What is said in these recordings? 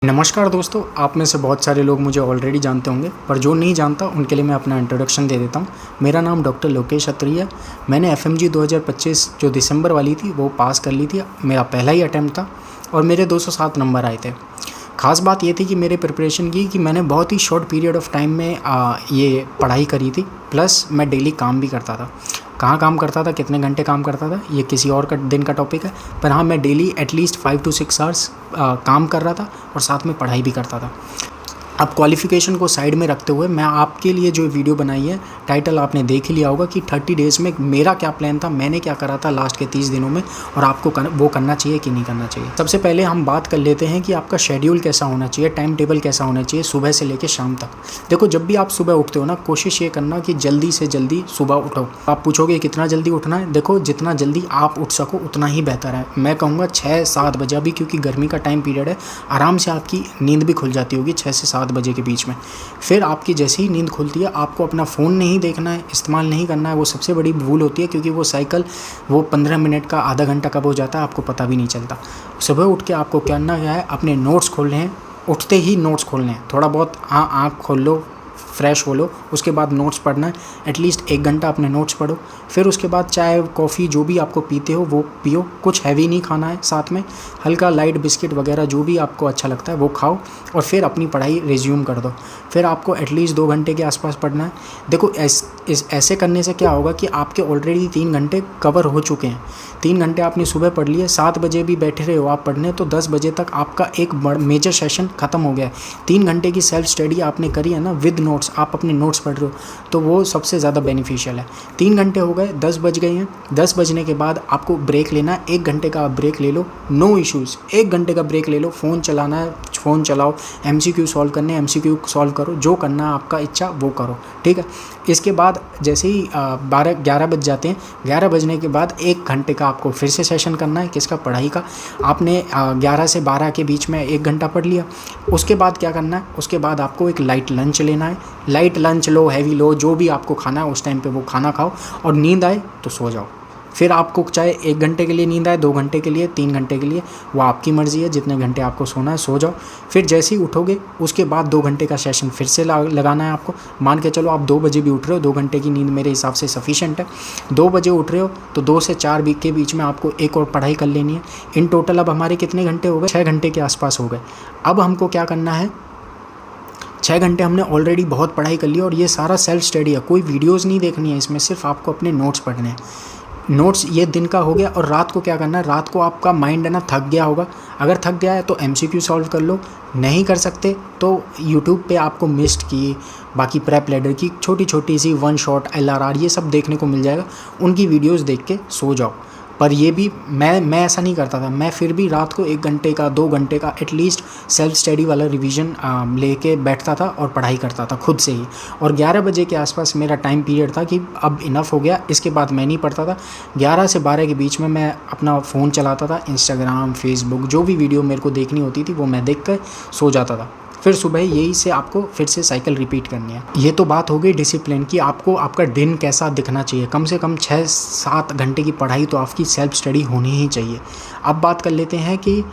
नमस्कार दोस्तों, आप में से बहुत सारे लोग मुझे ऑलरेडी जानते होंगे, पर जो नहीं जानता उनके लिए मैं अपना इंट्रोडक्शन दे देता हूँ। मेरा नाम डॉक्टर लोकेश अत्री है। मैंने FMG 2025 जो दिसंबर वाली थी वो पास कर ली थी। मेरा पहला ही अटैम्प्ट था और मेरे 207 नंबर आए थे। ख़ास बात ये थी कि मेरे प्रिपरेशन की कि मैंने बहुत ही शॉर्ट पीरियड ऑफ टाइम में ये पढ़ाई करी थी, प्लस मैं डेली काम भी करता था। कहाँ काम करता था, कितने घंटे काम करता था, ये किसी और दिन का टॉपिक है, पर हाँ मैं डेली एटलीस्ट 5 to 6 आवर्स काम कर रहा था और साथ में पढ़ाई भी करता था। अब क्वालिफ़िकेशन को साइड में रखते हुए मैं आपके लिए जो वीडियो बनाई है, टाइटल आपने देख ही लिया होगा कि 30 डेज़ में मेरा क्या प्लान था, मैंने क्या करा था लास्ट के 30 दिनों में, और आपको वो करना चाहिए कि नहीं करना चाहिए। सबसे पहले हम बात कर लेते हैं कि आपका शेड्यूल कैसा होना चाहिए, टाइम टेबल कैसा होना चाहिए सुबह से लेकर शाम तक। देखो, जब भी आप सुबह उठते हो ना, कोशिश ये करना कि जल्दी से जल्दी सुबह उठो। आप पूछोगे कितना जल्दी उठना है? देखो, जितना जल्दी आप उठ सको उतना ही बेहतर है। मैं कहूँगा 6-7 बजे, अभी क्योंकि गर्मी का टाइम पीरियड है, आराम से आपकी नींद भी खुल जाती होगी 6 से 7 बजे के बीच में। फिर आपकी जैसे ही नींद खुलती है, आपको अपना फ़ोन नहीं देखना है, इस्तेमाल नहीं करना है। वो सबसे बड़ी भूल होती है, क्योंकि वो साइकिल 15 मिनट का, आधा घंटा कब हो जाता है आपको पता भी नहीं चलता। सुबह उठ के आपको करना क्या है, अपने नोट्स खोलने हैं। उठते ही नोट्स खोलने हैं। थोड़ा बहुत आँख खोल लो, फ्रेश हो लो, उसके बाद नोट्स पढ़ना है। एटलीस्ट 1 घंटा अपने नोट्स पढ़ो। फिर उसके बाद चाय कॉफ़ी जो भी आपको पीते हो वो पियो। कुछ हैवी नहीं खाना है, साथ में हल्का लाइट बिस्किट वगैरह जो भी आपको अच्छा लगता है वो खाओ, और फिर अपनी पढ़ाई रिज्यूम कर दो। फिर आपको एटलीस्ट 2 घंटे के आसपास पढ़ना है। देखो, ऐसे करने से क्या होगा कि आपके ऑलरेडी 3 घंटे कवर हो चुके हैं। 3 घंटे आपने सुबह पढ़ लिए, 7 बजे भी बैठे रहे हो आप पढ़ने, तो 10 बजे तक आपका एक मेजर सेशन ख़त्म हो गया है। 3 घंटे की सेल्फ स्टडी आपने करी है ना, विद नोट्स, आप अपने नोट्स पढ़ रहे हो, तो वो सबसे ज़्यादा बेनिफिशियल है। 3 घंटे हो गए, 10 बज गए हैं। 10 बजने के बाद आपको ब्रेक लेना है। 1 घंटे का आप ब्रेक ले लो, नो इश्यूज़। 1 घंटे का ब्रेक ले लो। फ़ोन चलाना है, फ़ोन चलाओ। MCQ सॉल्व करने, MCQ सॉल्व करो। जो करना है आपका इच्छा वो करो, ठीक है। इसके बाद जैसे ही 11 बज जाते हैं, 11 बजने के बाद 1 घंटे का आपको फिर से सेशन करना है। किसका? पढ़ाई का। आपने 11 से 12 के बीच में 1 घंटा पढ़ लिया। उसके बाद क्या करना है? उसके बाद आपको एक लाइट लंच लेना है। लाइट लंच लो, हैवी लो, जो भी आपको खाना है उस टाइम पे वो खाना खाओ, और नींद आए तो सो जाओ। फिर आपको चाहे 1 घंटे के लिए नींद आए, 2 घंटे के लिए, 3 घंटे के लिए, वो आपकी मर्ज़ी है। जितने घंटे आपको सोना है सो जाओ। फिर जैसे ही उठोगे उसके बाद 2 घंटे का सेशन फिर से लगाना है आपको। मान के चलो आप 2 बजे भी उठ रहे हो, 2 घंटे की नींद मेरे हिसाब से सफिशेंट है। 2 बजे उठ रहे हो तो 2 से 4 के बीच में आपको एक और पढ़ाई कर लेनी है। इन टोटल अब हमारे कितने घंटे हो गए? 6 घंटे के आसपास हो गए। अब हमको क्या करना है? 6 घंटे हमने ऑलरेडी बहुत पढ़ाई कर ली, और ये सारा सेल्फ स्टडी है। कोई वीडियोज़ नहीं देखनी है इसमें, सिर्फ आपको अपने नोट्स पढ़ने हैं। नोट्स ये दिन का हो गया। और रात को क्या करना है? रात को आपका माइंड है ना थक गया होगा। अगर थक गया है तो MCQ सॉल्व कर लो। नहीं कर सकते तो यूट्यूब पे आपको मिस्ट की, बाकी प्रेप लैडर की छोटी छोटी सी 1 शॉट, LRR, ये सब देखने को मिल जाएगा। उनकी वीडियोस देख के सो जाओ। पर ये भी मैं ऐसा नहीं करता था। मैं फिर भी रात को 1 घंटे का, 2 घंटे का एटलीस्ट सेल्फ स्टडी वाला रिवीजन लेके बैठता था और पढ़ाई करता था खुद से ही। और 11 बजे के आसपास मेरा टाइम पीरियड था कि अब इनफ हो गया, इसके बाद मैं नहीं पढ़ता था। 11 से 12 के बीच में मैं अपना फ़ोन चलाता था, इंस्टाग्राम, फेसबुक, जो भी वीडियो मेरे को देखनी होती थी वो मैं देख कर सो जाता था। फिर सुबह यही से आपको फिर से साइकिल रिपीट करनी है। ये तो बात हो गई डिसिप्लिन की। आपको आपका दिन कैसा दिखना चाहिए। कम से कम 6-7 घंटे की पढ़ाई तो आपकी सेल्फ स्टडी होनी ही चाहिए। अब बात कर लेते हैं कि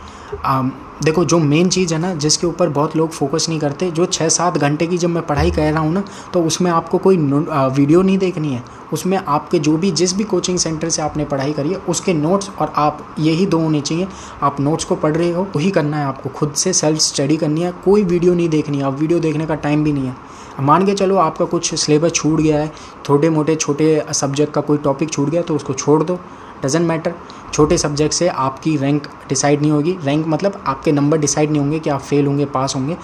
देखो, जो मेन चीज़ है ना, जिसके ऊपर बहुत लोग फोकस नहीं करते, जो 6-7 घंटे की जब मैं पढ़ाई कर रहा हूँ ना, तो उसमें आपको कोई वीडियो नहीं देखनी है। उसमें आपके जिस भी कोचिंग सेंटर से आपने पढ़ाई करी है उसके नोट्स और आप, यही 2 होने चाहिए। आप नोट्स को पढ़ रहे हो, वही करना है आपको। खुद से सेल्फ स्टडी करनी है, कोई वीडियो नहीं देखनी है। अब वीडियो देखने का टाइम भी नहीं है। मान के चलो आपका कुछ सिलेबस छूट गया है, छोटे सब्जेक्ट का कोई टॉपिक छूट गया, तो उसको छोड़ दो, डजेंट मैटर। छोटे सब्जेक्ट से आपकी रैंक डिसाइड नहीं होगी। रैंक मतलब आपके नंबर डिसाइड नहीं होंगे कि आप फेल होंगे, पास होंगे।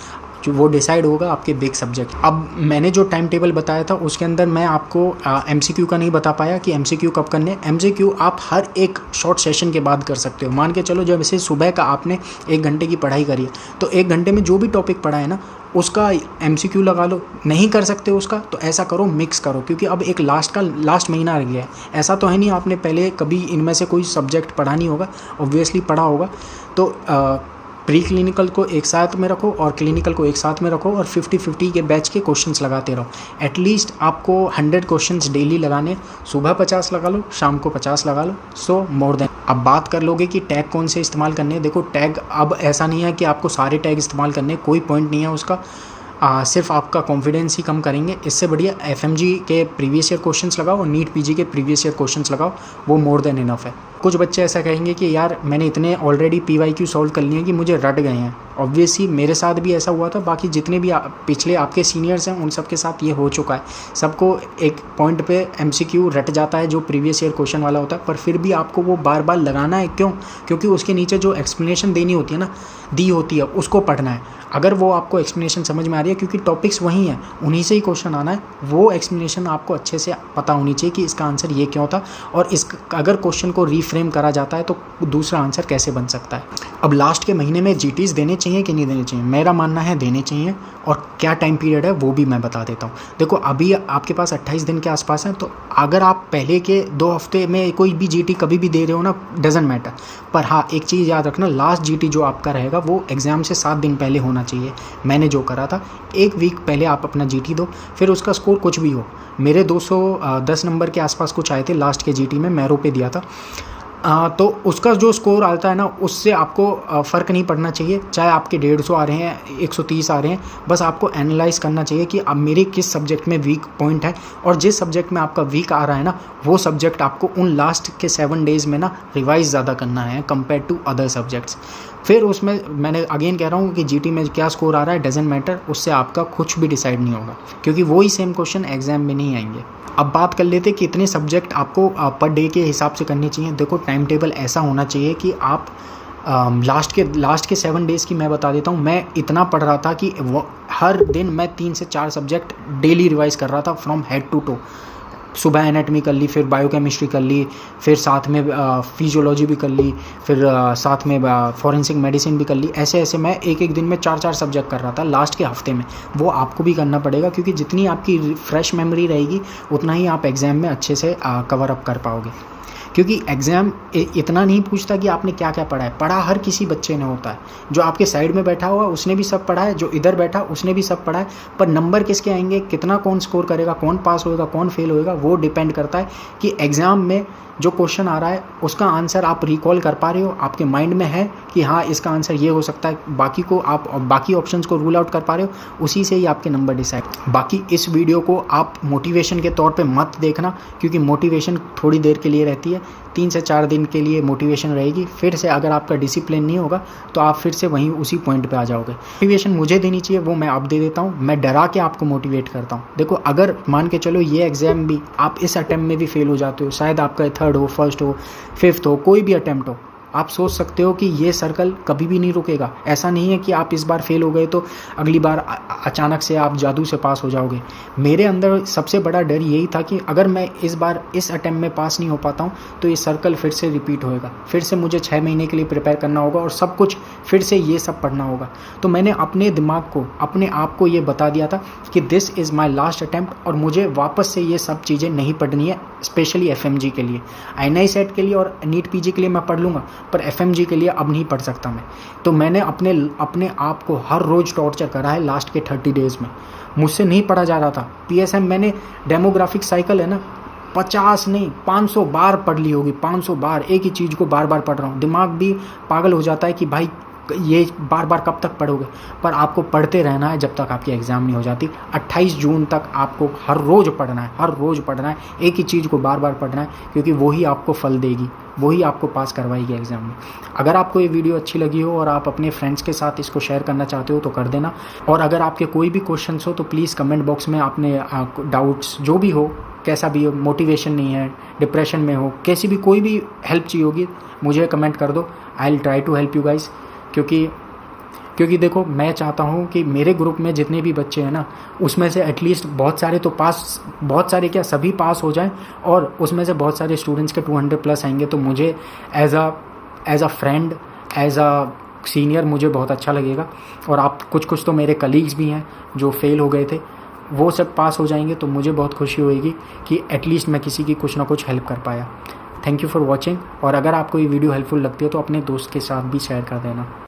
जो वो डिसाइड होगा आपके बिग सब्जेक्ट। अब मैंने जो टाइम टेबल बताया था उसके अंदर मैं आपको MCQ का नहीं बता पाया कि MCQ कब करने। MCQ आप हर एक शॉर्ट सेशन के बाद कर सकते हो। मान के चलो जब इसे सुबह का आपने 1 घंटे की पढ़ाई करी है, तो 1 घंटे में जो भी टॉपिक पढ़ा है ना उसका MCQ लगा लो। नहीं कर सकते उसका तो ऐसा करो, मिक्स करो, क्योंकि अब एक लास्ट महीना रह गया है। ऐसा तो है नहीं आपने पहले कभी इनमें से कोई सब्जेक्ट पढ़ा नहीं होगा, ऑब्वियसली पढ़ा होगा। तो प्री क्लिनिकल को एक साथ में रखो और क्लिनिकल को एक साथ में रखो, और 50-50 के बैच के क्वेश्चंस लगाते रहो। एटलीस्ट आपको 100 क्वेश्चंस डेली लगाने। सुबह 50 लगा लो, शाम को 50 लगा लो, सो मोर देन अब बात कर लोगे कि टैग कौन से इस्तेमाल करने हैं। देखो टैग अब ऐसा नहीं है कि आपको सारे टैग इस्तेमाल करने, कोई पॉइंट नहीं है उसका, सिर्फ आपका कॉन्फिडेंस ही कम करेंगे। इससे बढ़िया एफएमजी के प्रीवियस ईयर क्वेश्चंस लगाओ और नीट पीजी के प्रीवियस ईयर क्वेश्चंस लगाओ, वो मोर देन इनफ है। कुछ बच्चे ऐसा कहेंगे कि यार मैंने इतने ऑलरेडी पीवाईक्यू सॉल्व कर लिए हैं कि मुझे रट गए हैं। ऑब्वियसली मेरे साथ भी ऐसा हुआ था, बाकी जितने भी पिछले आपके सीनियर्स हैं उन सब के साथ ये हो चुका है। सबको एक पॉइंट पे एमसीक्यू रट जाता है जो प्रीवियस ईयर क्वेश्चन वाला होता है, पर फिर भी आपको वो बार बार लगाना है। क्यों? क्योंकि उसके नीचे जो एक्सप्लेनेशन देनी होती है ना, दी होती है, उसको पढ़ना है। अगर वो आपको एक्सप्लेनेशन समझ में आ रही है, क्योंकि टॉपिक्स वही हैं, उन्हीं से ही क्वेश्चन आना है, वो एक्सप्लेनेशन आपको अच्छे से पता होनी चाहिए कि इसका आंसर ये क्यों था, और इस अगर क्वेश्चन को रीफ्रेम करा जाता है तो दूसरा आंसर कैसे बन सकता है। अब लास्ट के महीने में जीटीज देने चाहिए कि नहीं देने चाहिए? मेरा मानना है देने चाहिए, और क्या टाइम पीरियड है वो भी मैं बता देता हूँ। देखो अभी आपके पास 28 दिन के आसपास हैं, तो अगर आप पहले के 2 हफ्ते में कोई भी जीटी कभी भी दे रहे हो ना, डजेंट मैटर। पर हाँ, एक चीज़ याद रखना, लास्ट जीटी जो आपका रहेगा वो एग्ज़ाम से 7 दिन पहले होना चाहिए। मैंने जो करा था, 1 वीक पहले आप अपना जीटी दो, फिर उसका स्कोर कुछ भी हो। मेरे 210 नंबर के आसपास कुछ आए थे लास्ट के जीटी में, मैरो पे दिया था। तो उसका जो स्कोर आता है ना, उससे आपको फ़र्क नहीं पड़ना चाहिए, चाहे आपके 150 आ रहे हैं, 130 आ रहे हैं। बस आपको एनालाइज़ करना चाहिए कि अब मेरे किस सब्जेक्ट में वीक पॉइंट है, और जिस सब्जेक्ट में आपका वीक आ रहा है ना, वो सब्जेक्ट आपको उन लास्ट के 7 डेज़ में ना रिवाइज़ ज़्यादा करना है कंपेयर टू अदर सब्जेक्ट्स। फिर उसमें मैंने अगेन कह रहा हूँ कि जीटी में क्या स्कोर आ रहा है डजेंट मैटर, उससे आपका कुछ भी डिसाइड नहीं होगा, क्योंकि वही सेम क्वेश्चन एग्जाम में नहीं आएंगे। अब बात कर लेते कि कितने सब्जेक्ट आपको पर डे के हिसाब से करने चाहिए। देखो टाइम टेबल ऐसा होना चाहिए कि आप लास्ट के 7 डेज़ की मैं बता देता हूँ। मैं इतना पढ़ रहा था कि हर दिन मैं 3 से 4 सब्जेक्ट डेली रिवाइज़ कर रहा था फ्रॉम हेड टू टो। सुबह एनाटमी कर ली, फिर बायोकेमिस्ट्री कर ली, फिर साथ में फिजियोलॉजी भी कर ली, फिर साथ में फॉरेंसिक मेडिसिन भी कर ली। ऐसे ऐसे मैं एक दिन में 4-4 सब्जेक्ट कर रहा था लास्ट के हफ्ते में। वो आपको भी करना पड़ेगा, क्योंकि जितनी आपकी फ्रेश मेमोरी रहेगी उतना ही आप एग्ज़ाम में अच्छे से कवर अप कर पाओगे। क्योंकि एग्ज़ाम इतना नहीं पूछता कि आपने क्या क्या पढ़ा है। पढ़ा हर किसी बच्चे ने होता है, जो आपके साइड में बैठा हुआ उसने भी सब पढ़ा है, जो इधर बैठा उसने भी सब पढ़ा है। पर नंबर किसके आएंगे, कितना कौन स्कोर करेगा, कौन पास होएगा, कौन फेल होएगा, वो डिपेंड करता है कि एग्ज़ाम में जो क्वेश्चन आ रहा है उसका आंसर आप रिकॉल कर पा रहे हो, आपके माइंड में है कि हाँ इसका आंसर ये हो सकता है, बाकी ऑप्शंस को रूल आउट कर पा रहे हो, उसी से ही आपके नंबर डिसाइड। बाकी इस वीडियो को आप मोटिवेशन के तौर पे मत देखना, क्योंकि मोटिवेशन थोड़ी देर के लिए रहती है, 3 से 4 दिन के लिए मोटिवेशन रहेगी। फिर से अगर आपका डिसिप्लिन नहीं होगा तो आप फिर से वहीं उसी पॉइंट पे आ जाओगे। मोटिवेशन मुझे देनी चाहिए, वो मैं अब दे देता हूँ। मैं डरा के आपको मोटिवेट करता हूँ। देखो अगर मान के चलो ये एग्ज़ाम भी आप इस अटेम्प्ट में भी फेल हो जाते हो, शायद आपका 3rd हो, 1st हो, 5th हो, कोई भी अटेम्प्ट हो, आप सोच सकते हो कि ये सर्कल कभी भी नहीं रुकेगा। ऐसा नहीं है कि आप इस बार फेल हो गए तो अगली बार अचानक से आप जादू से पास हो जाओगे। मेरे अंदर सबसे बड़ा डर यही था कि अगर मैं इस बार इस अटेम्प्ट में पास नहीं हो पाता हूँ तो ये सर्कल फिर से रिपीट होएगा, फिर से मुझे 6 महीने के लिए प्रिपेयर करना होगा और सब कुछ फिर से ये सब पढ़ना होगा। तो मैंने अपने दिमाग को, अपने आप को ये बता दिया था कि this is my last attempt, और मुझे वापस से ये सब चीज़ें नहीं पढ़नी है। स्पेशली एफएमजी के लिए, INI सेट के लिए और नीट पीजी के लिए मैं पढ़ लूँगा, पर एफएमजी के लिए अब नहीं पढ़ सकता मैं। तो मैंने अपने आप को हर रोज़ टॉर्चर करा है लास्ट के 30 डेज़ में। मुझसे नहीं पढ़ा जा रहा था। पीएसएम मैंने डेमोग्राफिक साइकिल है ना, 50 नहीं 500 बार पढ़ ली होगी, 500 बार एक ही चीज़ को बार बार पढ़ रहा हूँ। दिमाग भी पागल हो जाता है कि भाई ये बार बार कब तक पढ़ोगे, पर आपको पढ़ते रहना है जब तक आपकी एग्ज़ाम नहीं हो जाती। 28 जून तक आपको हर रोज़ पढ़ना है, हर रोज़ पढ़ना है, एक ही चीज़ को बार बार पढ़ना है, क्योंकि वही आपको फल देगी, वही आपको पास करवाएगी एग्ज़ाम में। अगर आपको ये वीडियो अच्छी लगी हो और आप अपने फ्रेंड्स के साथ इसको शेयर करना चाहते हो तो कर देना। और अगर आपके कोई भी क्वेश्चंस हो तो प्लीज़ कमेंट बॉक्स में अपने डाउट्स जो भी हो, कैसा भी हो, मोटिवेशन नहीं है, डिप्रेशन में हो, कैसी भी कोई भी हेल्प चाहिए होगी मुझे कमेंट कर दो। I will try to help you guys. क्योंकि देखो मैं चाहता हूँ कि मेरे ग्रुप में जितने भी बच्चे हैं ना, उसमें से एटलीस्ट बहुत सारे तो पास, बहुत सारे क्या सभी पास हो जाएं, और उसमें से बहुत सारे स्टूडेंट्स के 200+ आएंगे। तो मुझे as a friend, as a senior मुझे बहुत अच्छा लगेगा। और आप कुछ तो मेरे कलीग्स भी हैं जो फेल हो गए थे, वो सब पास हो जाएंगे तो मुझे बहुत खुशी होएगी कि एटलीस्ट मैं किसी की कुछ ना कुछ हेल्प कर पाया। Thank you for watching. और अगर आपको ये वीडियो हेल्पफुल लगती है तो अपने दोस्त के साथ भी शेयर कर देना।